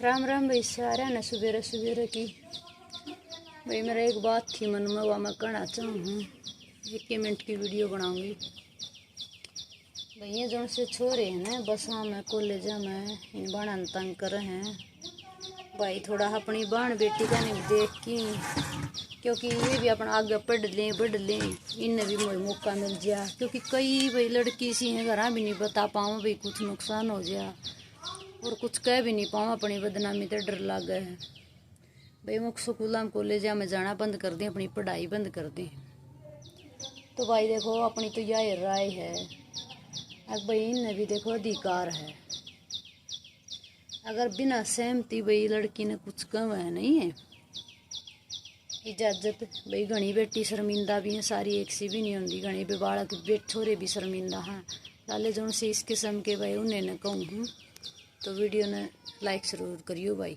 राम राम भाई सारा न सुबेरे सुबेरे की। भाई मेरा एक बात थी मन में, वह मैं कहना चाहूँ। 1 मिनट की वीडियो बनाऊंगी। भैया जो से छोरे हैं ना बसा में कॉलेज में इन बाणा तंग कर रहे हैं भाई। थोड़ा अपनी बहन बेटी का नहीं देख की, क्योंकि ये भी अपना आगे बढ़ लें इन्हें भी मौका मिल जाए। क्योंकि कई भाई लड़की सी हैं घर भी नहीं बता पाऊँ भाई, कुछ नुकसान हो जाए और कुछ कह भी नहीं पाऊँ, अपनी बदनामी तो डर लग गए है भाई। मुख स्कूल कॉलेज में जाना बंद कर दें, अपनी पढ़ाई बंद कर दें। तो भाई देखो अपनी तो यह राय है। अब भाई इन्हें भी देखो अधिकार है, अगर बिना सहमति भाई लड़की ने कुछ कम है नहीं है इजाजत। भाई घनी बेटी शर्मिंदा भी हैं, सारी एक सी भी नहीं होती। घनी भी बालक छोरे भी शर्मिंदा हाँ लाले जो से इस किस्म के भाई उन्हें न कहूँ। तो वीडियो ने लाइक जरूर करियो भाई।